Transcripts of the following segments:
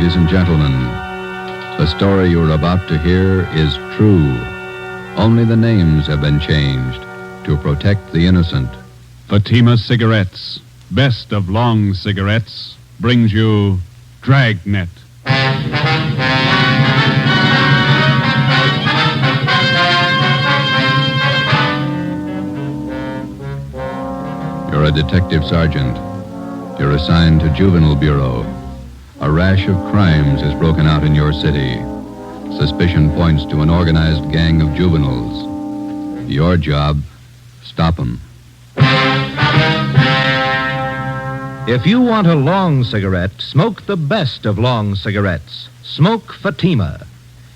ladies and gentlemen. The story you're about to hear is true. Only the names have been changed to protect the innocent. Fatima Cigarettes, best of long cigarettes, brings you Dragnet. You're a detective sergeant. You're assigned to Juvenile Bureau. A rash of crimes has broken out in your city. Suspicion points to an organized gang of juveniles. Your job, stop them. If you want a long cigarette, smoke the best of long cigarettes. Smoke Fatima.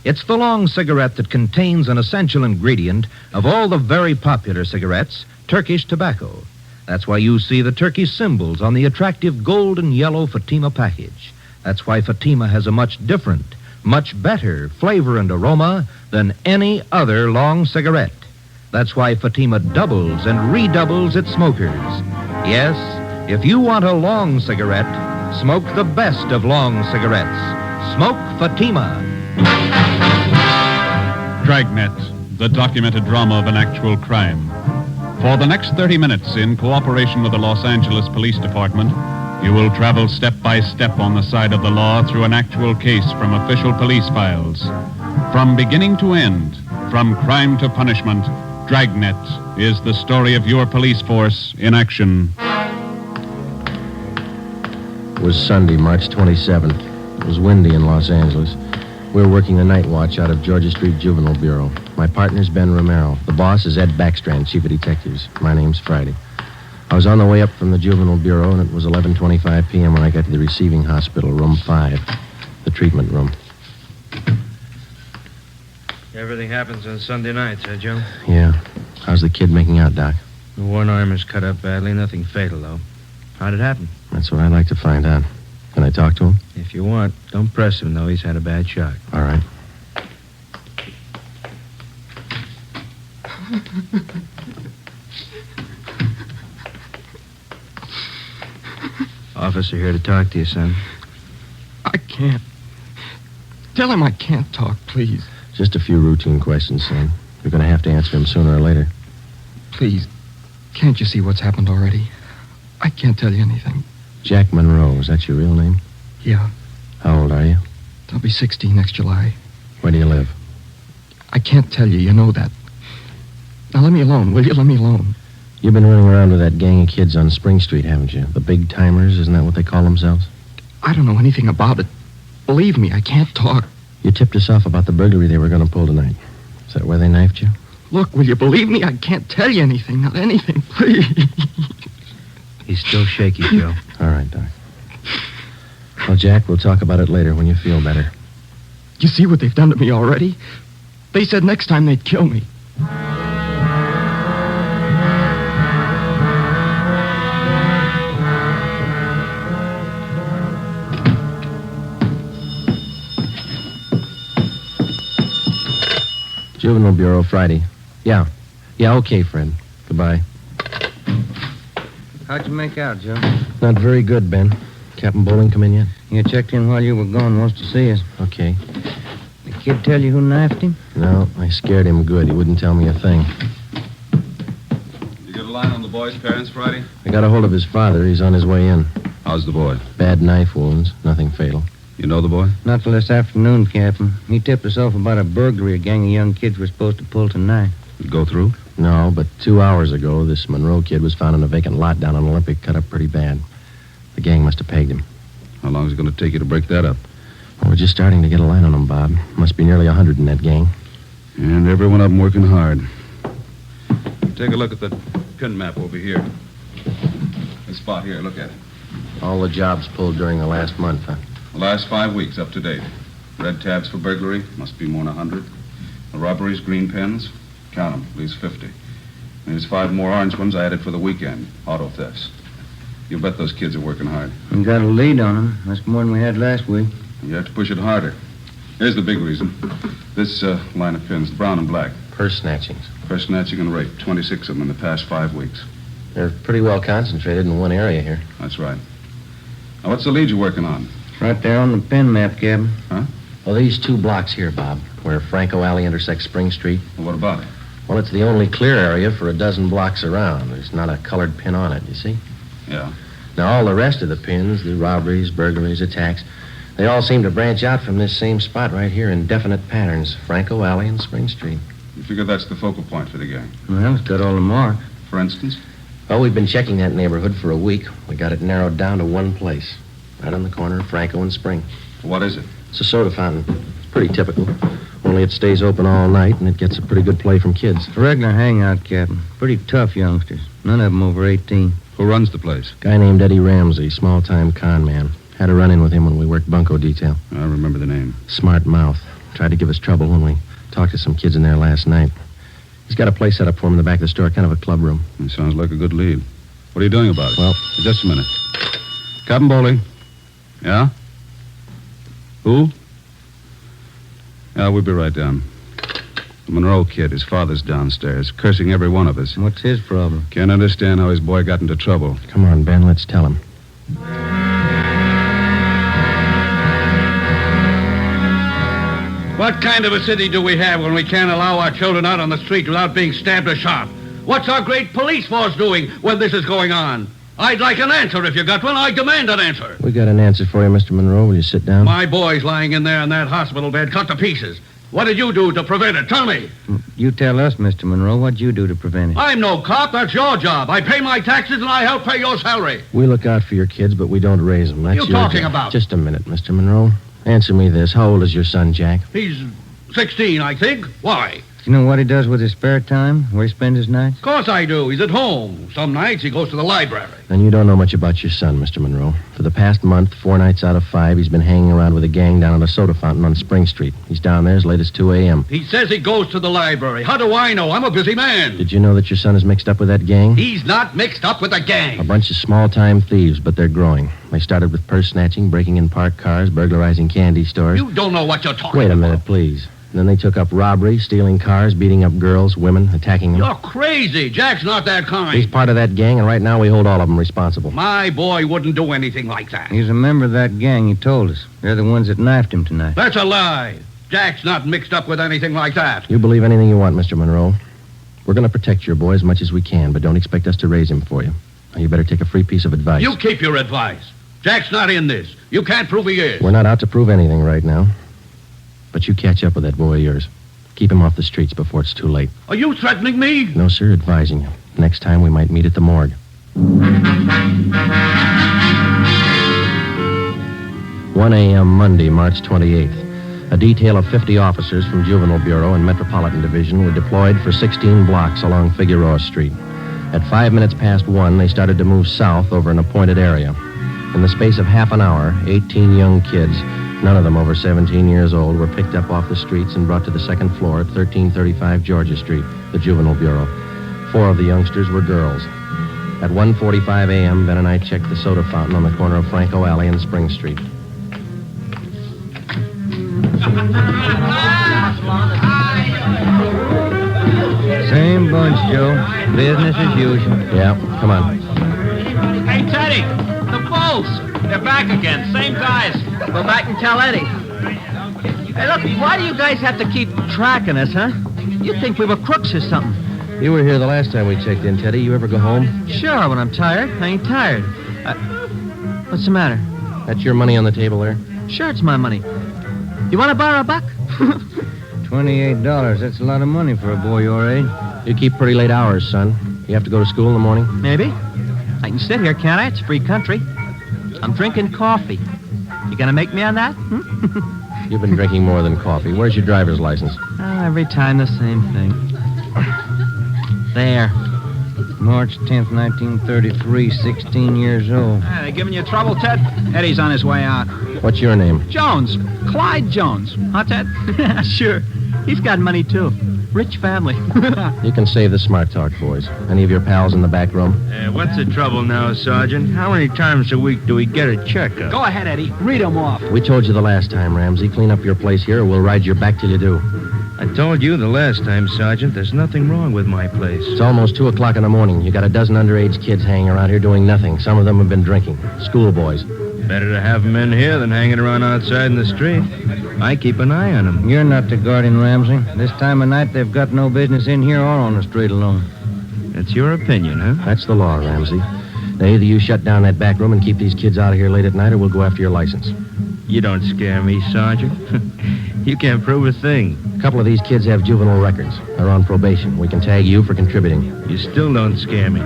It's the long cigarette that contains an essential ingredient of all the very popular cigarettes, Turkish tobacco. That's why you see the Turkish symbols on the attractive gold and yellow Fatima package. That's why Fatima has a much different, much better flavor and aroma than any other long cigarette. That's why Fatima doubles and redoubles its smokers. Yes, if you want a long cigarette, smoke the best of long cigarettes. Smoke Fatima. Dragnet, the documented drama of an actual crime. For the next 30 minutes, in cooperation with the Los Angeles Police Department, you will travel step by step on the side of the law through an actual case from official police files. From beginning to end, from crime to punishment, Dragnet is the story of your police force in action. It was Sunday, March 27th. It was windy in Los Angeles. We were working the night watch out of Georgia Street Juvenile Bureau. My partner's Ben Romero. The boss is Ed Backstrand, chief of detectives. My name's Friday. I was on the way up from the Juvenile Bureau, and it was 11:25 p.m. when I got to the receiving hospital, room 5, the treatment room. Everything happens on Sunday nights, huh, Joe? Yeah. How's the kid making out, Doc? The one arm is cut up badly. Nothing fatal, though. How'd it happen? That's what I'd like to find out. Can I talk to him? If you want. Don't press him, though. He's had a bad shock. All right. Officer here to talk to you, son. I can't. Tell him I can't talk, please. Just a few routine questions, son. You're going to have to answer them sooner or later. Please, can't you see what's happened already? I can't tell you anything. Jack Monroe, is that your real name? Yeah, How old are you? I'll be 16 next July. Where do you live? I can't tell you, you know that. Now let me alone, will you? Let me alone. You've been running around with that gang of kids on Spring Street, haven't you? The big timers, isn't that what they call themselves? I don't know anything about it. Believe me, I can't talk. You tipped us off about the burglary they were going to pull tonight. Is that where they knifed you? Look, will you believe me? I can't tell you anything, not anything, please. He's still shaky, Joe. All right, Doc. Well, Jack, we'll talk about it later when you feel better. You see what they've done to me already? They said next time they'd kill me. Juvenile Bureau, Friday. Yeah, okay, Fred. Goodbye. How'd you make out, Joe? Not very good, Ben. Captain Bowling come in yet? You checked in while you were gone. Wants to see us. Okay. The kid tell you who knifed him? No, I scared him good. He wouldn't tell me a thing. You get a line on the boy's parents, Friday? I got a hold of his father. He's on his way in. How's the boy? Bad knife wounds. Nothing fatal. You know the boy? Not till this afternoon, Captain. He tipped us off about a burglary a gang of young kids were supposed to pull tonight. Go through? No, but 2 hours ago, this Monroe kid was found in a vacant lot down on Olympic, cut up pretty bad. The gang must have pegged him. How long is it going to take you to break that up? Well, we're just starting to get a line on him, Bob. Must be nearly 100 in that gang. And every one of them working hard. Take a look at that pin map over here. This spot here, look at it. All the jobs pulled during the last month, huh? The last 5 weeks, up to date. Red tabs for burglary, must be more than 100. The robberies, green pens, count them, at least 50. And there's 5 more orange ones I added for the weekend, auto thefts. You bet those kids are working hard. We got a lead on them. That's more than we had last week. You have to push it harder. Here's the big reason. This line of pins, brown and black. Purse snatchings. Purse snatching and rape, 26 of them in the past 5 weeks. They're pretty well concentrated in one area here. That's right. Now, what's the lead you're working on? Right there on the pin map, Captain. Well, these 2 blocks here, Bob, where Franco Alley intersects Spring Street. Well, what about it? Well, it's the only clear area for a dozen blocks around. There's not a colored pin on it, you see? Yeah. Now, all the rest of the pins, the robberies, burglaries, attacks, they all seem to branch out from this same spot right here in definite patterns. Franco Alley and Spring Street. You figure that's the focal point for the gang? Well, it's got all the marks. For instance? Well, we've been checking that neighborhood for a week. We got it narrowed down to one place. Right on the corner of Franco and Spring. What is it? It's a soda fountain. It's pretty typical. Only it stays open all night, and it gets a pretty good play from kids. It's a regular hangout, Captain. Pretty tough youngsters. None of them over 18. Who runs the place? Guy named Eddie Ramsey, small-time con man. Had a run-in with him when we worked bunco detail. I remember the name. Smart mouth. Tried to give us trouble when we talked to some kids in there last night. He's got a place set up for him in the back of the store, kind of a club room. It sounds like a good lead. What are you doing about it? Well, just a minute. Captain Bowling. Yeah? Who? Yeah, we'll be right down. The Monroe kid, his father's downstairs, cursing every one of us. What's his problem? Can't understand how his boy got into trouble. Come on, Ben, let's tell him. What kind of a city do we have when we can't allow our children out on the street without being stabbed or shot? What's our great police force doing when this is going on? I'd like an answer if you got one. I demand an answer. We got an answer for you, Mr. Monroe. Will you sit down? My boy's lying in there in that hospital bed, cut to pieces. What did you do to prevent it? Tell me. You tell us, Mr. Monroe, what'd you do to prevent it? I'm no cop. That's your job. I pay my taxes and I help pay your salary. We look out for your kids, but we don't raise them. That's You your talking job. about? Just a minute, Mr. Monroe. Answer me this. How old is your son, Jack? He's 16, I think. Why? You know what he does with his spare time? Where he spends his nights? Of course I do. He's at home. Some nights he goes to the library. Then you don't know much about your son, Mr. Monroe. For the past month, 4 nights out of 5, he's been hanging around with a gang down at a soda fountain on Spring Street. He's down there as late as 2 a.m. He says he goes to the library. How do I know? I'm a busy man. Did you know that your son is mixed up with that gang? He's not mixed up with a gang. A bunch of small-time thieves, but they're growing. They started with purse snatching, breaking in parked cars, burglarizing candy stores. You don't know what you're talking about. Wait a minute, please. And then they took up robbery, stealing cars, beating up girls, women, attacking them. You're crazy. Jack's not that kind. He's part of that gang, and right now we hold all of them responsible. My boy wouldn't do anything like that. He's a member of that gang, he told us. They're the ones that knifed him tonight. That's a lie. Jack's not mixed up with anything like that. You believe anything you want, Mr. Monroe. We're going to protect your boy as much as we can, but don't expect us to raise him for you. Now, you better take a free piece of advice. You keep your advice. Jack's not in this. You can't prove he is. We're not out to prove anything right now. But you catch up with that boy of yours. Keep him off the streets before it's too late. Are you threatening me? No, sir, advising you. Next time we might meet at the morgue. 1 a.m. Monday, March 28th. A detail of 50 officers from Juvenile Bureau and Metropolitan Division were deployed for 16 blocks along Figueroa Street. At 5 minutes past 1, they started to move south over an appointed area. In the space of half an hour, 18 young kids, none of them over 17 years old, were picked up off the streets and brought to the second floor at 1335 Georgia Street, the Juvenile Bureau. 4 of the youngsters were girls. At 1:45 a.m., Ben and I checked the soda fountain on the corner of Franco Alley and Spring Street. Same bunch, Joe. Business as usual. Yeah, come on. Hey, Teddy, the Bulls. They're back again. Same guys. Go back and tell Eddie. Hey, look, why do you guys have to keep tracking us, huh? You'd think we were crooks or something. You were here the last time we checked in, Teddy. You ever go home? Sure, when I'm tired. I ain't tired. What's the matter? That's your money on the table there? Sure, it's my money. You want to borrow a buck? $28. That's a lot of money for a boy your age. You keep pretty late hours, son. You have to go to school in the morning? Maybe. I can sit here, can't I? It's free country. I'm drinking coffee. You gonna make me on that? You've been drinking more than coffee. Where's your driver's license? Oh, every time the same thing. There. March 10th, 1933, 16 years old. They giving you trouble, Ted? Eddie's on his way out. What's your name? Jones. Clyde Jones. Huh, Ted? Sure. He's got money, too. Rich family. You can save the smart talk, boys. Any of your pals in the back room? What's the trouble now, Sergeant? How many times a week do we get a checkup? Go ahead, Eddie. Read them off. We told you the last time, Ramsey. Clean up your place here or we'll ride your back till you do. I told you the last time, Sergeant, there's nothing wrong with my place. It's almost 2 o'clock in the morning. You got a dozen underage kids hanging around here doing nothing. Some of them have been drinking. Schoolboys. Better to have 'em in here than hanging around outside in the street. I keep an eye on 'em. You're not the guardian, Ramsey. This time of night, they've got no business in here or on the street alone. That's your opinion, huh? That's the law, Ramsey. Now, either you shut down that back room and keep these kids out of here late at night, or we'll go after your license. You don't scare me, Sergeant. You can't prove a thing. A couple of these kids have juvenile records. They're on probation. We can tag you for contributing. You still don't scare me.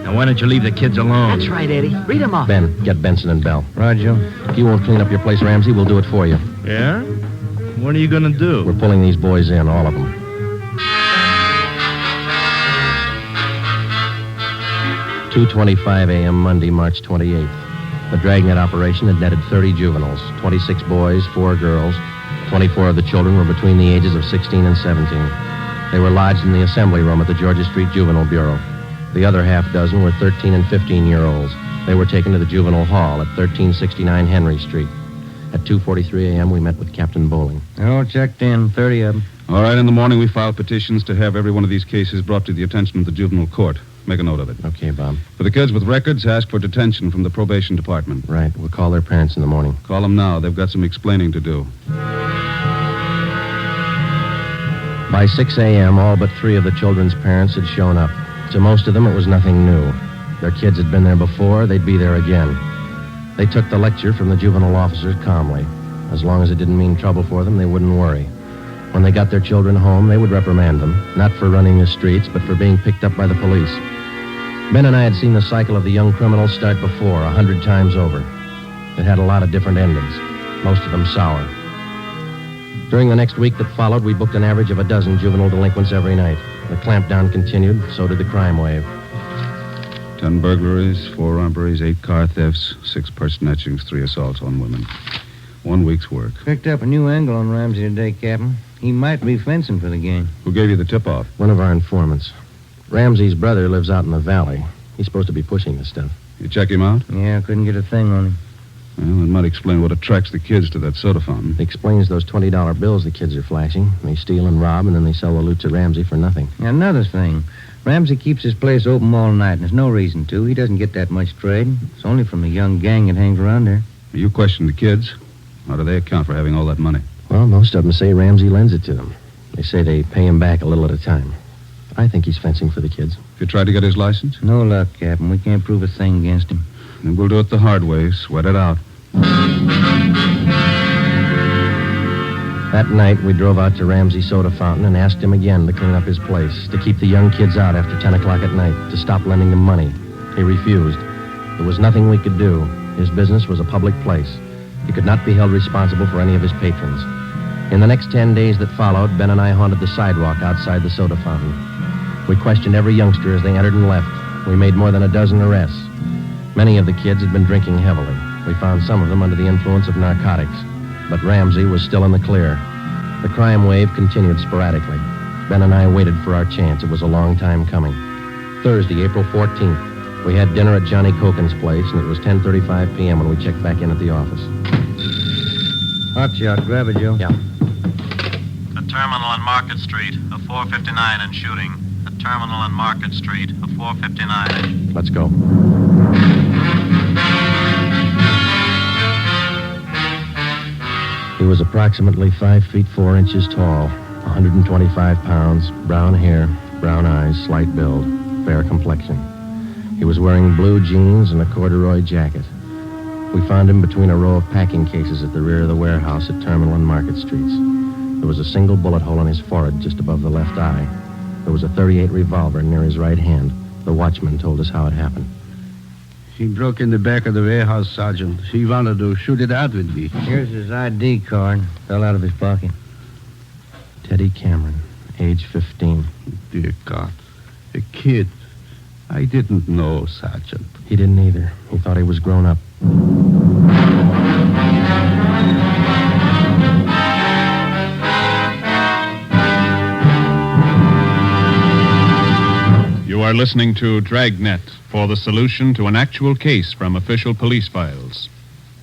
Now, why don't you leave the kids alone? That's right, Eddie. Read them off. Ben, get Benson and Bell. Roger. If you won't clean up your place, Ramsey, we'll do it for you. Yeah? What are you going to do? We're pulling these boys in, all of them. $2:25 a.m. Monday, March 28th. The Dragnet operation had netted 30 juveniles, 26 boys, 4 girls. 24 of the children were between the ages of 16 and 17. They were lodged in the assembly room at the Georgia Street Juvenile Bureau. The other half dozen were 13 and 15-year-olds. They were taken to the juvenile hall at 1369 Henry Street. At 2:43 a.m., we met with Captain Bowling. They're all checked in, 30 of them. All right, in the morning we filed petitions to have every one of these cases brought to the attention of the juvenile court. Make a note of it. Okay, Bob. For the kids with records, ask for detention from the probation department. Right. We'll call their parents in the morning. Call them now. They've got some explaining to do. By 6 a.m., all but 3 of the children's parents had shown up. To most of them, it was nothing new. Their kids had been there before. They'd be there again. They took the lecture from the juvenile officers calmly. As long as it didn't mean trouble for them, they wouldn't worry. When they got their children home, they would reprimand them, not for running the streets, but for being picked up by the police. Ben and I had seen the cycle of the young criminals start before, 100 times over. It had a lot of different endings, most of them sour. During the next week that followed, we booked an average of a dozen juvenile delinquents every night. The clampdown continued, so did the crime wave. 10 burglaries, 4 robberies, 8 car thefts, 6 purse snatchings, 3 assaults on women. 1 week's work. Picked up a new angle on Ramsey today, Captain. He might be fencing for the gang. Who gave you the tip-off? One of our informants. Ramsey's brother lives out in the valley. He's supposed to be pushing this stuff. You check him out? Yeah, couldn't get a thing on him. Well, that might explain what attracts the kids to that soda fountain. It explains those $20 bills the kids are flashing. They steal and rob, and then they sell the loot to Ramsey for nothing. Another thing. Ramsey keeps his place open all night, and there's no reason to. He doesn't get that much trade. It's only from the young gang that hangs around there. You question the kids. How do they account for having all that money? Well, most of them say Ramsey lends it to them. They say they pay him back a little at a time. I think he's fencing for the kids. Have you tried to get his license? No luck, Captain. We can't prove a thing against him. Then we'll do it the hard way. Sweat it out. That night, we drove out to Ramsey's soda fountain and asked him again to clean up his place, to keep the young kids out after 10 o'clock at night, to stop lending them money. He refused. There was nothing we could do. His business was a public place. He could not be held responsible for any of his patrons. In the next 10 days that followed, Ben and I haunted the sidewalk outside the soda fountain. We questioned every youngster as they entered and left. We made more than a dozen arrests. Many of the kids had been drinking heavily. We found some of them under the influence of narcotics. But Ramsey was still in the clear. The crime wave continued sporadically. Ben and I waited for our chance. It was a long time coming. Thursday, April 14th, we had dinner at Johnny Cokin's place, and it was 10:35 p.m. when we checked back in at the office. Hot shot. Grab it, Joe. Yeah. The terminal on Market Street, a 459 and shooting. The terminal on Market Street, a 459. Let's go. He was approximately 5 feet 4 inches tall, 125 pounds, brown hair, brown eyes, slight build, fair complexion. He was wearing blue jeans and a corduroy jacket. We found him between a row of packing cases at the rear of the warehouse at Terminal and Market Streets. There was a single bullet hole in his forehead just above the left eye. There was a .38 revolver near his right hand. The watchman told us how it happened. She broke in the back of the warehouse, Sergeant. She wanted to shoot it out with me. Here's his ID card. Fell out of his pocket. Teddy Cameron, age 15. Dear God. A kid. I didn't know, Sergeant. He didn't either. He thought he was grown up. You are listening to Dragnet for the solution to an actual case from official police files.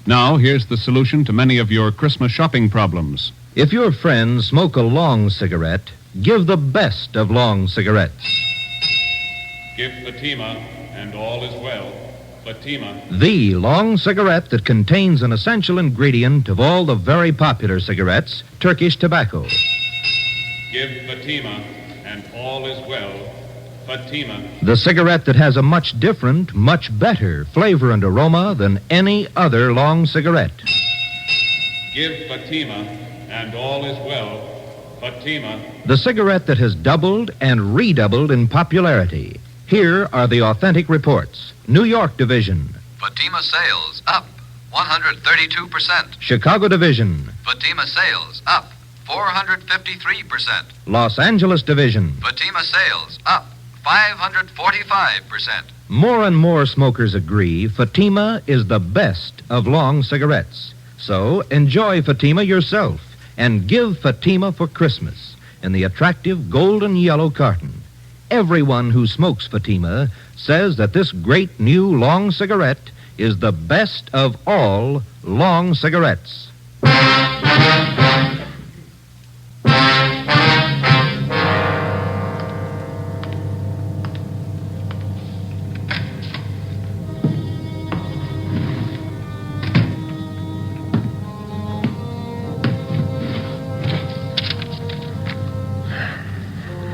Now, here's the solution to many of your Christmas shopping problems. If your friends smoke a long cigarette, give the best of long cigarettes. Give Fatima, and all is well. Fatima. The long cigarette that contains an essential ingredient of all the very popular cigarettes, Turkish tobacco. Give Fatima, and all is well. Fatima. The cigarette that has a much different, much better flavor and aroma than any other long cigarette. Give Fatima, and all is well. Fatima. The cigarette that has doubled and redoubled in popularity. Here are the authentic reports. New York Division. Fatima sales up 132%. Chicago Division. Fatima sales up 453%. Los Angeles Division. Fatima sales up 545%. More and more smokers agree Fatima is the best of long cigarettes. So enjoy Fatima yourself and give Fatima for Christmas in the attractive golden yellow carton. Everyone who smokes Fatima says that this great new long cigarette is the best of all long cigarettes.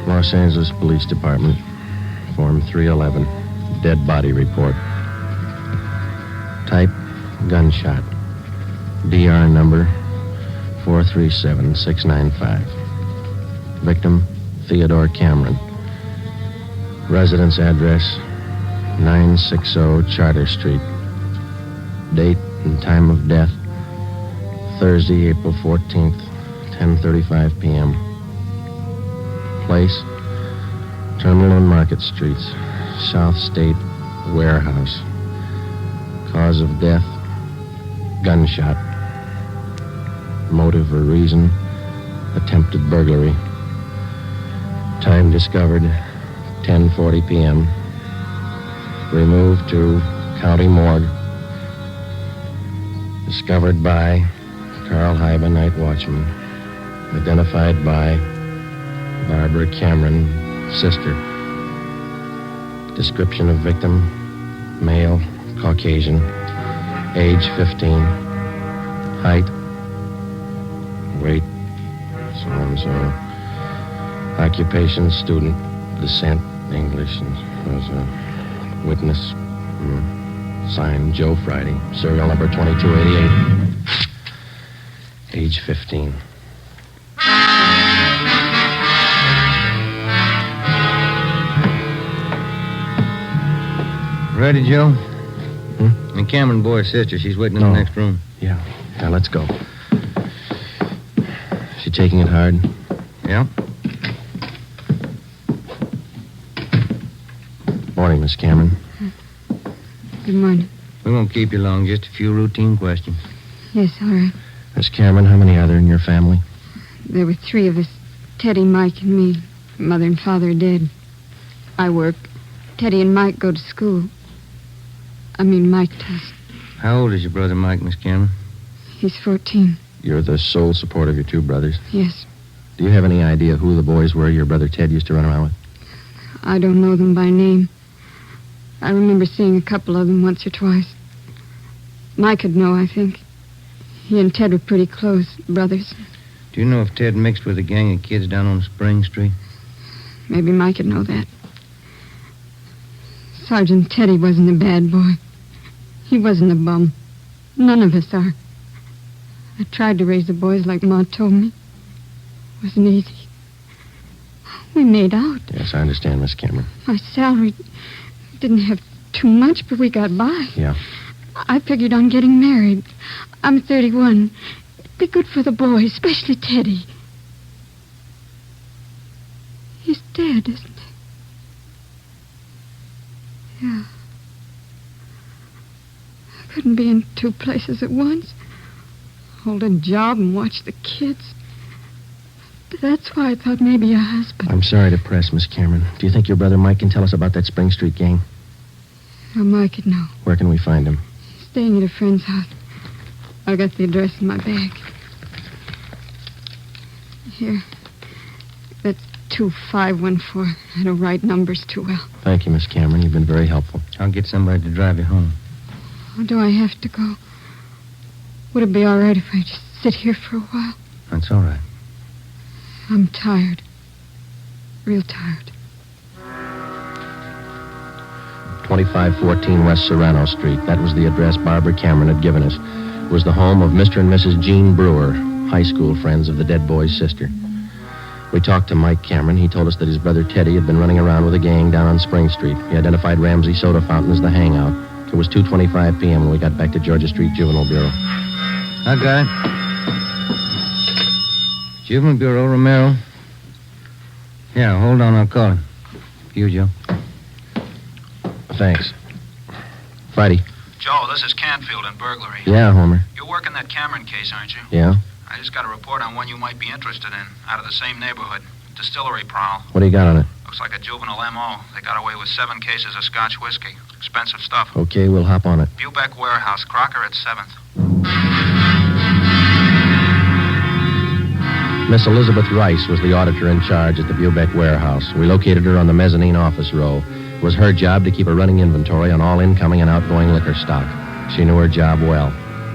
Los Angeles Police Department, Form 311, dead body report. Type, gunshot. DR number 437695. Victim, Theodore Cameron. Residence address, 960 Charter Street. Date and time of death, Thursday, April 14th, 10:35 p.m. Place, Terminal and Market Streets, South State Warehouse. Cause of death, gunshot. Motive or reason, attempted burglary. Time discovered, 10:40 p.m. Removed to County Morgue. Discovered by Carl Hyba, night watchman. Identified by Barbara Cameron, sister. Description of victim, male, Caucasian, age 15, height, weight, so-and-so, occupation, student, descent, English, and was a witness, signed Joe Friday, serial number 2288, age 15. Ready, Joe? And Cameron boy's sister. She's waiting in the next room. Yeah, let's go. She taking it hard? Yeah. Morning, Miss Cameron. Good morning. We won't keep you long. Just a few routine questions. Yes, all right. Miss Cameron, how many are there in your family? There were three of us. Teddy, Mike, and me. Mother and father are dead. I work. Teddy and Mike go to school. Mike does. How old is your brother Mike, Miss Cameron? He's 14. You're the sole support of your two brothers. Yes. Do you have any idea who the boys were your brother Ted used to run around with? I don't know them by name. I remember seeing a couple of them once or twice. Mike would know, I think. He and Ted were pretty close, brothers. Do you know if Ted mixed with a gang of kids down on Spring Street? Maybe Mike would know that. Sergeant Teddy wasn't a bad boy. He wasn't a bum. None of us are. I tried to raise the boys like Ma told me. It wasn't easy. We made out. Yes, I understand, Miss Cameron. My salary didn't have too much, but we got by. Yeah. I figured on getting married. I'm 31. It'd be good for the boys, especially Teddy. He's dead, isn't he? Yeah. I couldn't be in two places at once. Hold a job and watch the kids. That's why I thought maybe a husband. I'm sorry to press, Miss Cameron. Do you think your brother Mike can tell us about that Spring Street gang? Well, Mike could know. Where can we find him? Staying at a friend's house. I got the address in my bag. Here. That's 2514. I don't write numbers too well. Thank you, Miss Cameron. You've been very helpful. I'll get somebody to drive you home. Oh, do I have to go? Would it be all right if I just sit here for a while? That's all right. I'm tired. Real tired. 2514 West Serrano Street. That was the address Barbara Cameron had given us. It was the home of Mr. and Mrs. Jean Brewer, high school friends of the dead boy's sister. We talked to Mike Cameron. He told us that his brother Teddy had been running around with a gang down on Spring Street. He identified Ramsey Soda Fountain as the hangout. It was 2:25 p.m. when we got back to Georgia Street Juvenile Bureau. Okay. Juvenile Bureau, Romero. Yeah, hold on, I'll call him. You, Joe. Thanks. Friday. Joe, this is Canfield in burglary. Yeah, Homer. You're working that Cameron case, aren't you? Yeah? I just got a report on one you might be interested in, out of the same neighborhood. Distillery prowl. What do you got on it? Looks like a juvenile M.O. They got away with 7 cases of Scotch whiskey. Expensive stuff. Okay, we'll hop on it. Bubeck Warehouse, Crocker at 7th. Miss Elizabeth Rice was the auditor in charge at the Bubeck Warehouse. We located her on the mezzanine office row. It was her job to keep a running inventory on all incoming and outgoing liquor stock. She knew her job well.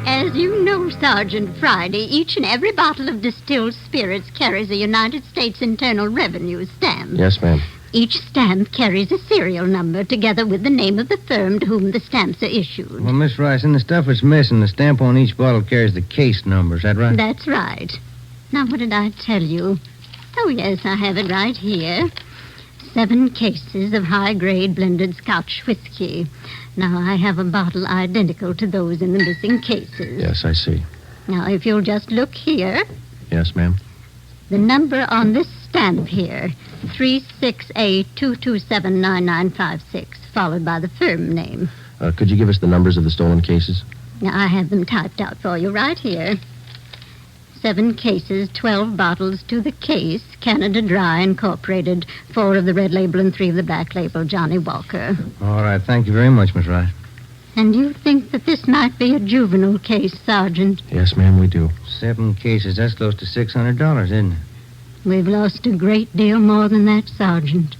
As you know, Sergeant Friday, each and every bottle of distilled spirits carries a United States Internal Revenue stamp. Yes, ma'am. Each stamp carries a serial number together with the name of the firm to whom the stamps are issued. Well, Miss Rice, in the stuff that's missing, the stamp on each bottle carries the case number. Is that right? That's right. Now, what did I tell you? Oh, yes, I have it right here. 7 cases of high-grade blended Scotch whiskey. Now, I have a bottle identical to those in the missing cases. Yes, I see. Now, if you'll just look here, Yes, ma'am. the number on this stamp here, 368-227-9956, followed by the firm name. Could you give us the numbers of the stolen cases? Now, I have them typed out for you right here. 7 cases, 12 bottles to the case, Canada Dry Incorporated, 4 of the red label and 3 of the black label, Johnny Walker. All right, thank you very much, Miss Rice. And you think that this might be a juvenile case, Sergeant? Yes, ma'am, we do. 7 cases, that's close to $600, isn't it? We've lost a great deal more than that, Sergeant.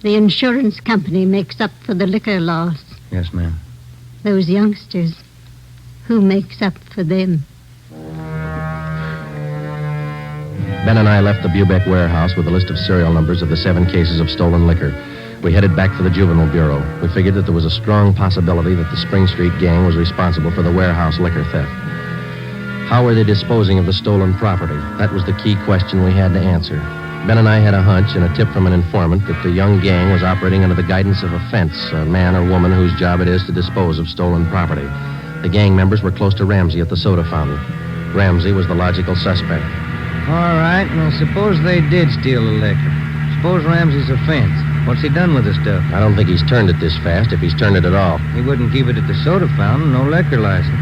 The insurance company makes up for the liquor loss. Yes, ma'am. Those youngsters, who makes up for them? Ben and I left the Bubeck Warehouse with a list of serial numbers of the 7 cases of stolen liquor. We headed back for the Juvenile Bureau. We figured that there was a strong possibility that the Spring Street gang was responsible for the warehouse liquor theft. How were they disposing of the stolen property? That was the key question we had to answer. Ben and I had a hunch and a tip from an informant that the young gang was operating under the guidance of a fence, a man or woman whose job it is to dispose of stolen property. The gang members were close to Ramsey at the soda fountain. Ramsey was the logical suspect. All right, now suppose they did steal the liquor. Suppose Ramsey's a fence. What's he done with the stuff? I don't think he's turned it this fast, if he's turned it at all. He wouldn't keep it at the soda fountain, no liquor license.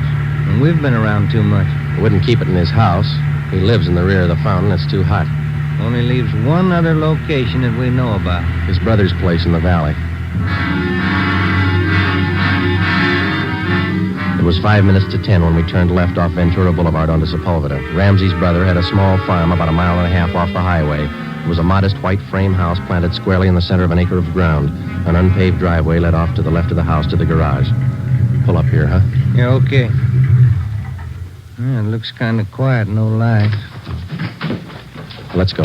And we've been around too much. He wouldn't keep it in his house. He lives in the rear of the fountain. It's too hot. Only leaves one other location that we know about. His brother's place in the valley. It was 5 minutes to 10 when we turned left off Ventura Boulevard onto Sepulveda. Ramsey's brother had a small farm about 1.5 miles off the highway. It was a modest white frame house planted squarely in the center of an acre of ground. An unpaved driveway led off to the left of the house to the garage. Pull up here, huh? Yeah, okay. Yeah, it looks kind of quiet, no lights. Let's go.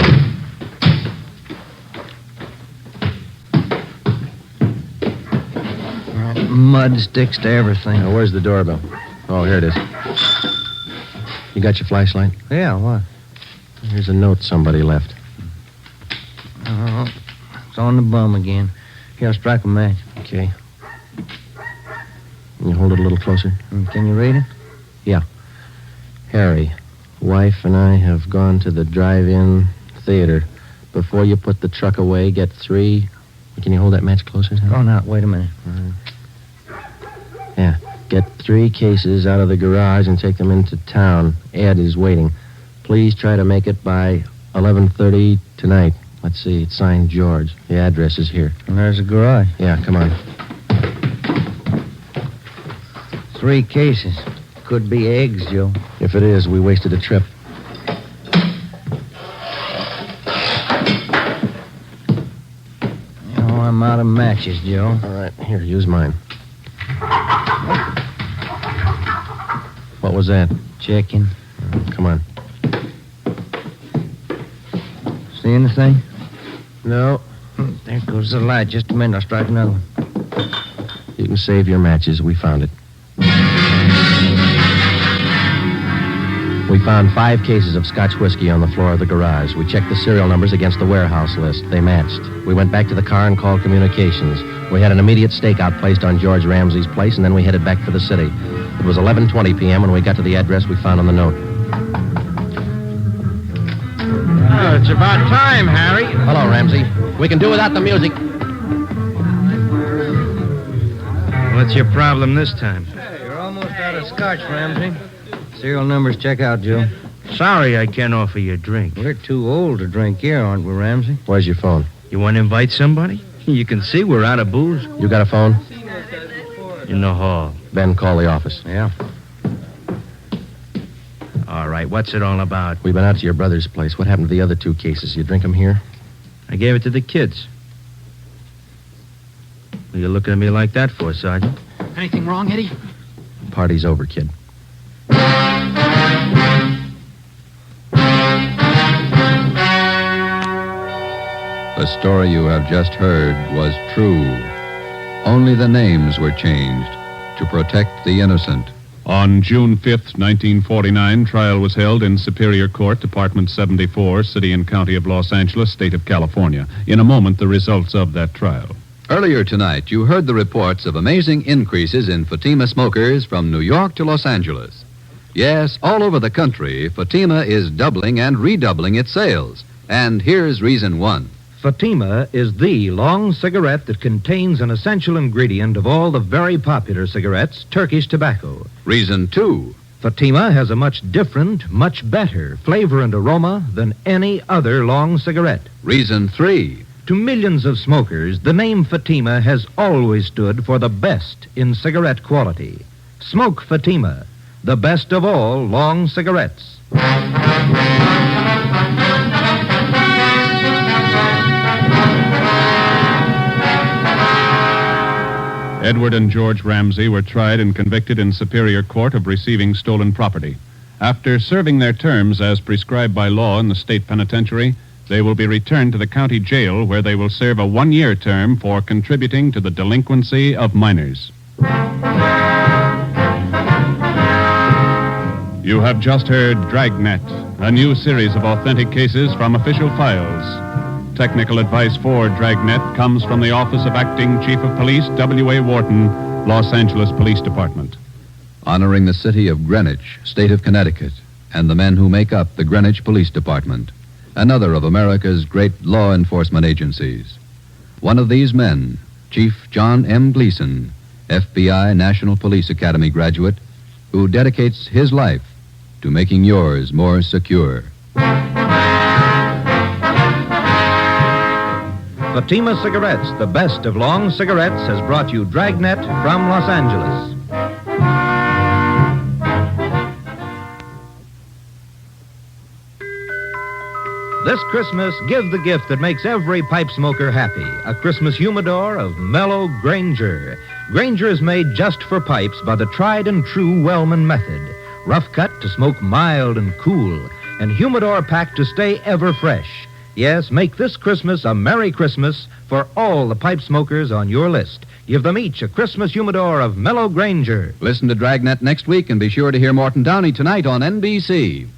Mud sticks to everything. Now, where's the doorbell? Oh, here it is. You got your flashlight? Yeah, what? Here's a note somebody left. Oh, it's on the bum again. Here, I'll strike a match. Okay. Can you hold it a little closer? Can you read it? Yeah. Harry, wife and I have gone to the drive-in theater. Before you put the truck away, get 3... Can you hold that match closer? Oh, no, wait a minute. Yeah. Get 3 cases out of the garage and take them into town. Ed is waiting. Please try to make it by 11:30 tonight. Let's see. It's signed George. The address is here. And there's the garage. Yeah, come on. 3 cases. Could be eggs, Joe. If it is, we wasted a trip. Oh, I'm out of matches, Joe. All right, here, use mine. What was that? Checking. Come on. See anything? No. There goes the light. Just a minute. I'll strike another one. You can save your matches. We found it. We found 5 cases of Scotch whiskey on the floor of the garage. We checked the serial numbers against the warehouse list. They matched. We went back to the car and called communications. We had an immediate stakeout placed on George Ramsey's place, and then we headed back for the city. It was 11:20 p.m. when we got to the address we found on the note. Oh, it's about time, Harry. Hello, Ramsey. We can do without the music. What's your problem this time? Hey, you're almost out of scotch, Ramsey. Serial numbers check out, Joe. Sorry I can't offer you a drink. We're too old to drink here, aren't we, Ramsey? Where's your phone? You want to invite somebody? You can see we're out of booze. You got a phone? In the hall. Ben, call the office. Yeah. All right, what's it all about? We've been out to your brother's place. What happened to the other 2 cases? You drink them here? I gave it to the kids. What are you looking at me like that for, Sergeant? Anything wrong, Eddie? Party's over, kid. The story you have just heard was true. Only the names were changed to protect the innocent. On June 5th, 1949, trial was held in Superior Court, Department 74, City and County of Los Angeles, State of California. In a moment, the results of that trial. Earlier tonight, you heard the reports of amazing increases in Fatima smokers from New York to Los Angeles. Yes, all over the country, Fatima is doubling and redoubling its sales. And here's reason 1. Fatima is the long cigarette that contains an essential ingredient of all the very popular cigarettes, Turkish tobacco. Reason 2. Fatima has a much different, much better flavor and aroma than any other long cigarette. Reason 3. To millions of smokers, the name Fatima has always stood for the best in cigarette quality. Smoke Fatima, the best of all long cigarettes. Edward and George Ramsey were tried and convicted in Superior Court of receiving stolen property. After serving their terms as prescribed by law in the state penitentiary, they will be returned to the county jail where they will serve a 1-year term for contributing to the delinquency of minors. You have just heard Dragnet, a new series of authentic cases from official files. Technical advice for Dragnet comes from the Office of Acting Chief of Police, W.A. Wharton, Los Angeles Police Department. Honoring the city of Greenwich, state of Connecticut, and the men who make up the Greenwich Police Department, another of America's great law enforcement agencies. One of these men, Chief John M. Gleason, FBI National Police Academy graduate, who dedicates his life to making yours more secure. Fatima Cigarettes, the best of long cigarettes, has brought you Dragnet from Los Angeles. This Christmas, give the gift that makes every pipe smoker happy. A Christmas humidor of mellow Granger. Granger is made just for pipes by the tried and true Wellman method. Rough cut to smoke mild and cool, and humidor packed to stay ever fresh. Yes, make this Christmas a Merry Christmas for all the pipe smokers on your list. Give them each a Christmas humidor of mellow Granger. Listen to Dragnet next week and be sure to hear Morton Downey tonight on NBC.